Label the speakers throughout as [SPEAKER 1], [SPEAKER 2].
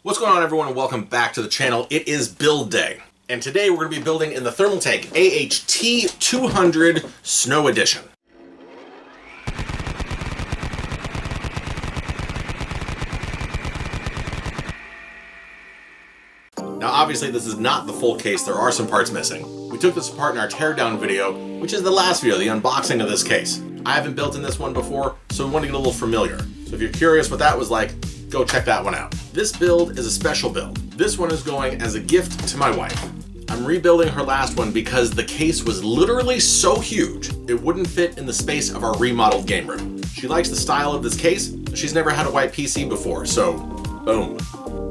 [SPEAKER 1] What's going on, everyone, and welcome back to the channel. It is build day, and today we're going to be building in the Thermaltake AH T200 Snow Edition. Now obviously this is not the full case, there are some parts missing. We took this apart in our teardown video, which is the last video, the unboxing of this case. I haven't built in this one before, so we want to get a little familiar. So if you're curious what that was like, go check that one out. This build is a special build. This one is going as a gift to my wife. I'm rebuilding her last one because the case was literally so huge, it wouldn't fit in the space of our remodeled game room. She likes the style of this case, but she's never had a white PC before, so boom.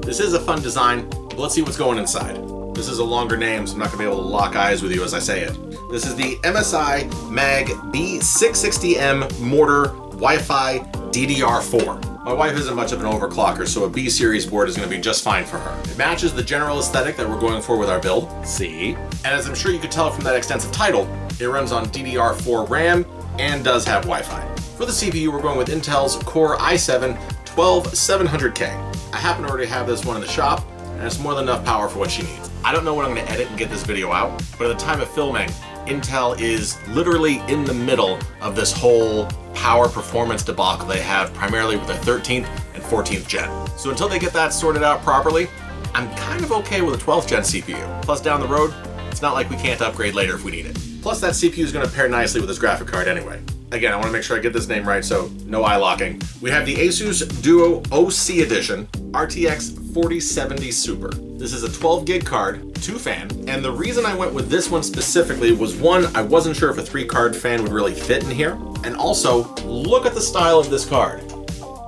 [SPEAKER 1] This is a fun design, but let's see what's going inside. This is a longer name, so I'm not gonna be able to lock eyes with you as I say it. This is the MSI Mag B660M Mortar Wi-Fi DDR4. My wife isn't much of an overclocker, so a B series board is going to be just fine for her. It matches the general aesthetic that we're going for with our build, see? And as I'm sure you could tell from that extensive title, it runs on DDR4 RAM and does have Wi-Fi. For the CPU, we're going with Intel's Core i7-12700K. I happen to already have this one in the shop, and it's more than enough power for what she needs. I don't know when I'm going to edit and get this video out, but at the time of filming, Intel is literally in the middle of this whole power performance debacle they have primarily with their 13th and 14th gen. So until they get that sorted out properly, I'm kind of okay with a 12th gen CPU. Plus down the road, it's not like we can't upgrade later if we need it. Plus that CPU is going to pair nicely with this graphic card anyway. Again, I want to make sure I get this name right, so no eye locking. We have the Asus Duo OC Edition RTX 4070 Super. This is a 12 gig card, 2 fan, and the reason I went with this one specifically was one, I wasn't sure if a 3 card fan would really fit in here, and also, look at the style of this card.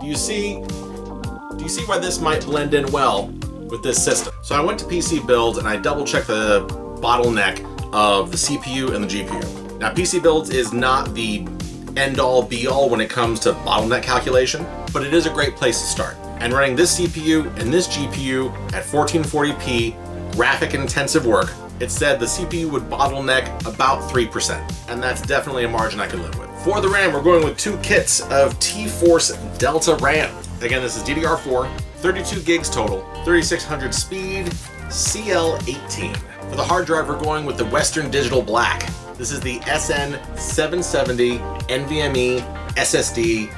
[SPEAKER 1] Do you see why this might blend in well with this system? So I went to PC Builds and I double checked the bottleneck of the CPU and the GPU. Now PC Builds is not the end-all be-all when it comes to bottleneck calculation, but it is a great place to start. And running this CPU and this GPU at 1440p graphic-intensive work, it said the CPU would bottleneck about 3%, and that's definitely a margin I can live with. For the RAM, we're going with 2 kits of T-Force Delta RAM. Again, this is DDR4, 32 gigs total, 3600 speed, CL18. For the hard drive, we're going with the Western Digital Black. This is the SN770 NVMe SSD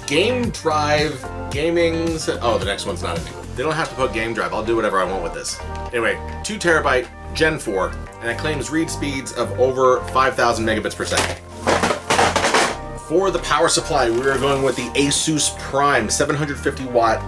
[SPEAKER 1] Game Drive Gaming. Oh, the next one's not in English. They don't have to put Game Drive. I'll do whatever I want with this. Anyway, 2 terabyte Gen 4, and it claims read speeds of over 5,000 megabits per second. For the power supply, we are going with the Asus Prime 750 watt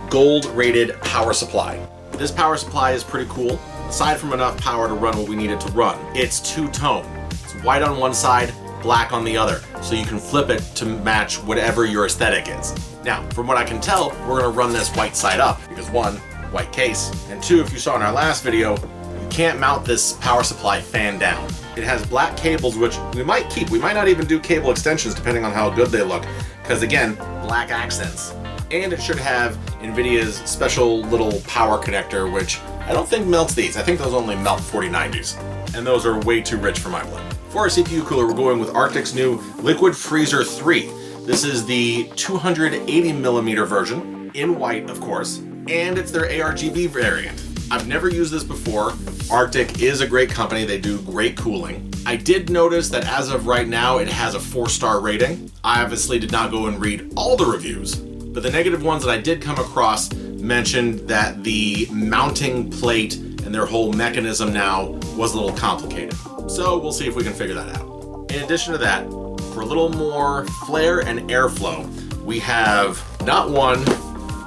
[SPEAKER 1] gold rated power supply. This power supply is pretty cool. Aside from enough power to run what we need it to run, it's two-tone. It's white on one side, black on the other, so you can flip it to match whatever your aesthetic is. Now, from what I can tell, we're gonna run this white side up, because 1, white case, and 2, if you saw in our last video, you can't mount this power supply fan down. It has black cables, which we might keep. We might not even do cable extensions depending on how good they look, because again, black accents. And it should have NVIDIA's special little power connector, which I don't think melts these. I think those only melt 4090s, and those are way too rich for my blood. For our CPU cooler, we're going with Arctic's new Liquid Freezer 3. This is the 280mm version, in white, of course, and it's their ARGB variant. I've never used this before. Arctic is a great company. They do great cooling. I did notice that as of right now, it has a 4-star rating. I obviously did not go and read all the reviews, but the negative ones that I did come across mentioned that the mounting plate and their whole mechanism now was a little complicated. So we'll see if we can figure that out. In addition to that, for a little more flair and airflow, we have not 1,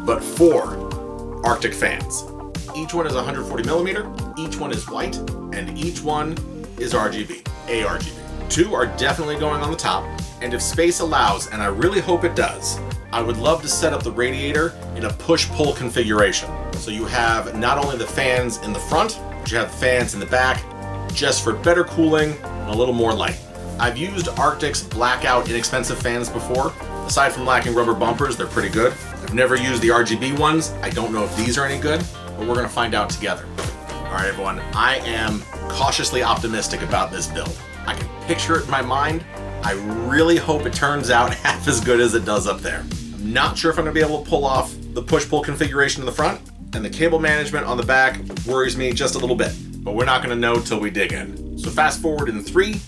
[SPEAKER 1] but 4 Arctic fans. Each one is 140mm, each one is white, and each one is RGB, ARGB. 2 are definitely going on the top, and if space allows, and I really hope it does, I would love to set up the radiator in a push-pull configuration. So you have not only the fans in the front, but you have the fans in the back, just for better cooling and a little more light. I've used Arctic's blackout inexpensive fans before. Aside from lacking rubber bumpers, they're pretty good. I've never used the RGB ones. I don't know if these are any good, but we're gonna find out together. All right, everyone, I am cautiously optimistic about this build. I can picture it in my mind. I really hope it turns out half as good as it does up there. I'm not sure if I'm gonna be able to pull off the push-pull configuration in the front, and the cable management on the back worries me just a little bit, but we're not gonna know till we dig in. So fast forward in 3,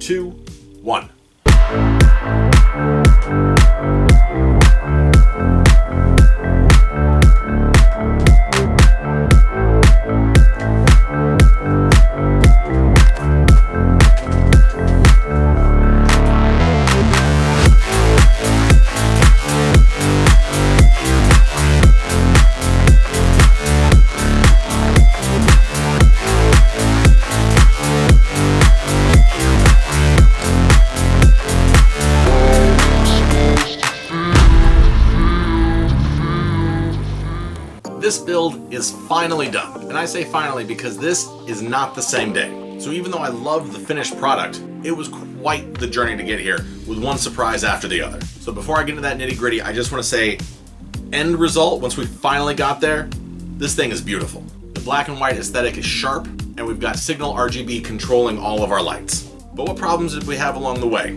[SPEAKER 1] 2, 1. This build is finally done, and I say finally because this is not the same day. So even though I loved the finished product, it was quite the journey to get here, with one surprise after the other. So before I get into that nitty-gritty, I just want to say, end result, once we finally got there, this thing is beautiful. The black and white aesthetic is sharp, and we've got signal RGB controlling all of our lights. But what problems did we have along the way?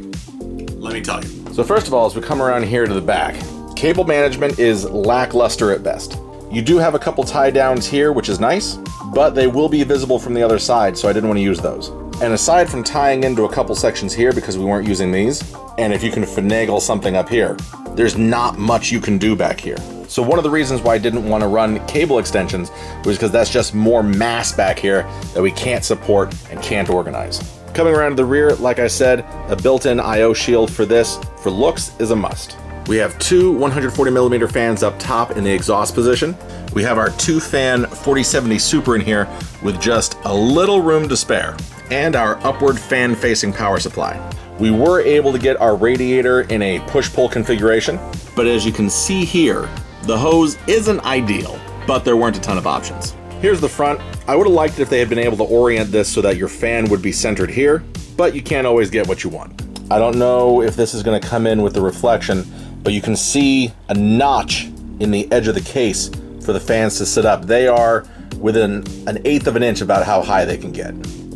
[SPEAKER 1] Let me tell you. So first of all, as we come around here to the back, cable management is lackluster at best. You do have a couple tie downs here, which is nice, but they will be visible from the other side, so I didn't want to use those. And aside from tying into a couple sections here because we weren't using these, and if you can finagle something up here, there's not much you can do back here. So one of the reasons why I didn't want to run cable extensions was because that's just more mass back here that we can't support and can't organize. Coming around to the rear, like I said, a built-in I/O shield for this, for looks, is a must. We have two 140mm fans up top in the exhaust position. We have our 2-fan 4070 Super in here with just a little room to spare, and our upward fan-facing power supply. We were able to get our radiator in a push-pull configuration, but as you can see here, the hose isn't ideal, but there weren't a ton of options. Here's the front. I would have liked it if they had been able to orient this so that your fan would be centered here, but you can't always get what you want. I don't know if this is going to come in with the reflection, but you can see a notch in the edge of the case for the fans to sit up. They are within 1/8 of an inch about how high they can get.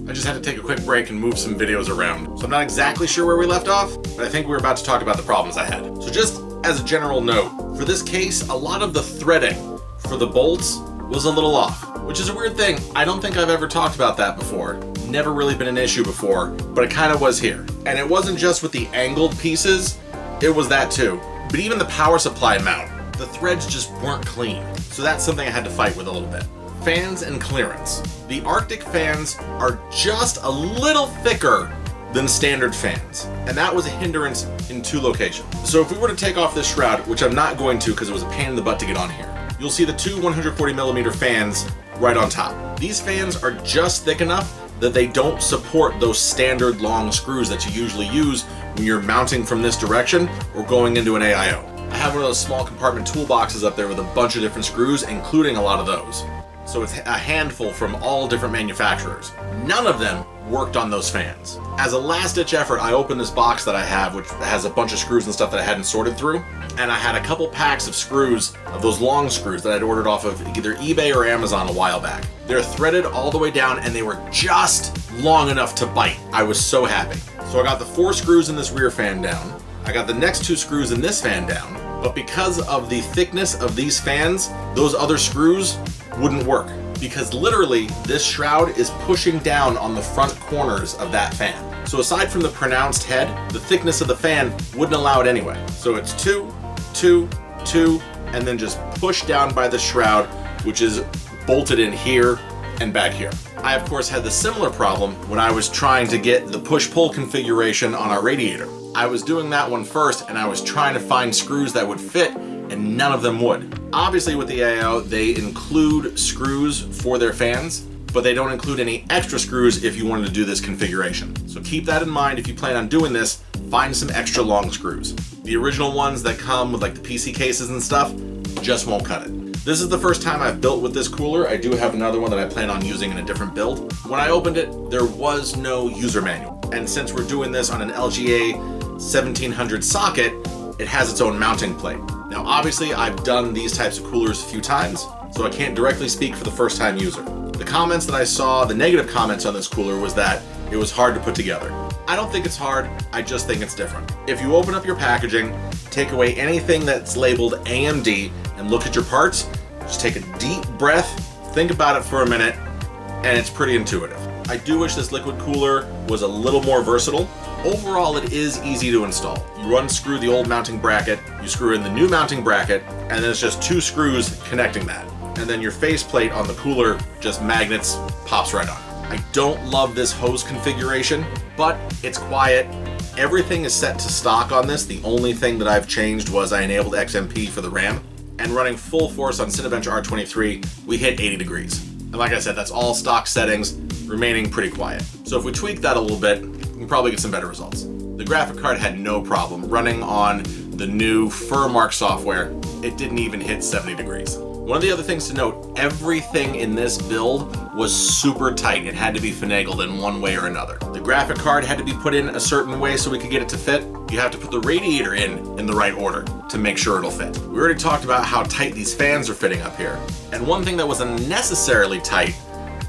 [SPEAKER 1] I just had to take a quick break and move some videos around. So I'm not exactly sure where we left off, but I think we're about to talk about the problems I had. So just as a general note, for this case, a lot of the threading for the bolts was a little off, which is a weird thing. I don't think I've ever talked about that before. Never really been an issue before, but it kind of was here. And it wasn't just with the angled pieces, it was that too. But even the power supply mount, the threads just weren't clean. So that's something I had to fight with a little bit. Fans and clearance. The Arctic fans are just a little thicker than standard fans, and that was a hindrance in 2 locations. So if we were to take off this shroud, which I'm not going to because it was a pain in the butt to get on here, you'll see the 2 140mm fans right on top. These fans are just thick enough that they don't support those standard long screws that you usually use when you're mounting from this direction or going into an AIO. I have one of those small compartment toolboxes up there with a bunch of different screws, including a lot of those. So it's a handful from all different manufacturers. None of them worked on those fans. As a last-ditch effort, I opened this box that I have, which has a bunch of screws and stuff that I hadn't sorted through, and I had a couple packs of screws, of those long screws that I'd ordered off of either eBay or Amazon a while back. They're threaded all the way down, and they were just long enough to bite. I was so happy. So I got the 4 screws in this rear fan down. I got the next 2 screws in this fan down, but because of the thickness of these fans, those other screws wouldn't work. Because literally, this shroud is pushing down on the front corners of that fan. So aside from the pronounced head, the thickness of the fan wouldn't allow it anyway. So it's 2, 2, 2, and then just pushed down by the shroud, which is bolted in here and back here. I of course had the similar problem when I was trying to get the push-pull configuration on our radiator. I was doing that one first, and I was trying to find screws that would fit, and none of them would. Obviously with the AIO, they include screws for their fans, but they don't include any extra screws if you wanted to do this configuration. So keep that in mind if you plan on doing this, find some extra long screws. The original ones that come with like the PC cases and stuff just won't cut it. This is the first time I've built with this cooler. I do have another one that I plan on using in a different build. When I opened it, there was no user manual. And since we're doing this on an LGA 1700 socket, it has its own mounting plate. Now obviously I've done these types of coolers a few times, so I can't directly speak for the first time user. The comments that I saw, the negative comments on this cooler was that it was hard to put together. I don't think it's hard, I just think it's different. If you open up your packaging, take away anything that's labeled AMD, and look at your parts, just take a deep breath, think about it for a minute, and it's pretty intuitive. I do wish this liquid cooler was a little more versatile. Overall, it is easy to install. You unscrew the old mounting bracket, you screw in the new mounting bracket, and then it's just 2 screws connecting that. And then your faceplate on the cooler just magnets, pops right on. I don't love this hose configuration, but it's quiet. Everything is set to stock on this. The only thing that I've changed was I enabled XMP for the RAM. And running full force on Cinebench R23, we hit 80 degrees. And like I said, that's all stock settings, remaining pretty quiet. So if we tweak that a little bit, we can probably get some better results. The graphic card had no problem running on the new Furmark software. It didn't even hit 70 degrees. One of the other things to note, everything in this build was super tight. It had to be finagled in one way or another. The graphic card had to be put in a certain way so we could get it to fit. You have to put the radiator in the right order to make sure it'll fit. We already talked about how tight these fans are fitting up here. And one thing that was unnecessarily tight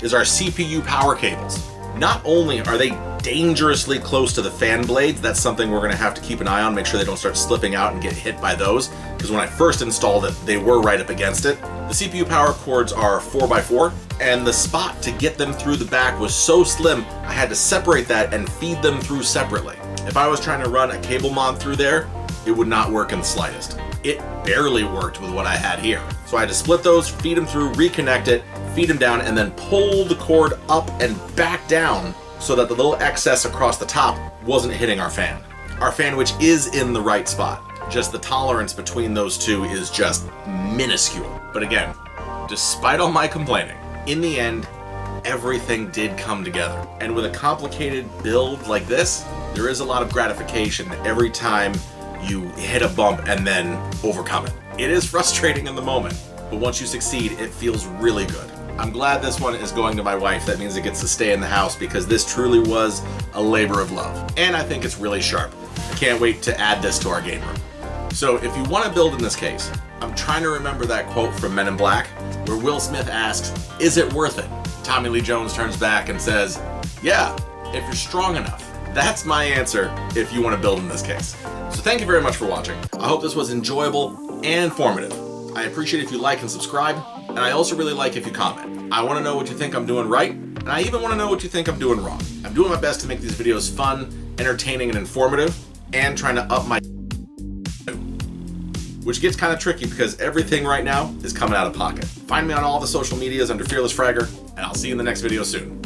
[SPEAKER 1] is our CPU power cables. Not only are they dangerously close to the fan blades, that's something we're gonna have to keep an eye on, make sure they don't start slipping out and get hit by those, because when I first installed it, they were right up against it. The CPU power cords are 4x4, and the spot to get them through the back was so slim, I had to separate that and feed them through separately. If I was trying to run a cable mod through there, it would not work in the slightest. It barely worked with what I had here. So I had to split those, feed them through, reconnect it, feed them down, and then pull the cord up and back down so that the little excess across the top wasn't hitting our fan. Our fan, which is in the right spot. Just the tolerance between those two is just minuscule. But again, despite all my complaining, in the end, everything did come together. And with a complicated build like this, there is a lot of gratification every time you hit a bump and then overcome it. It is frustrating in the moment, but once you succeed, it feels really good. I'm glad this one is going to my wife. That means it gets to stay in the house because this truly was a labor of love. And I think it's really sharp. I can't wait to add this to our game room. So if you want to build in this case, I'm trying to remember that quote from Men in Black where Will Smith asks, "Is it worth it?" Tommy Lee Jones turns back and says, "Yeah, if you're strong enough." That's my answer if you want to build in this case. So thank you very much for watching. I hope this was enjoyable and informative. I appreciate if you like and subscribe, and I also really like if you comment. I want to know what you think I'm doing right, and I even want to know what you think I'm doing wrong. I'm doing my best to make these videos fun, entertaining, and informative, and trying to up my which gets kind of tricky because everything right now is coming out of pocket. Find me on all the social medias under Fearless Fragger, and I'll see you in the next video soon.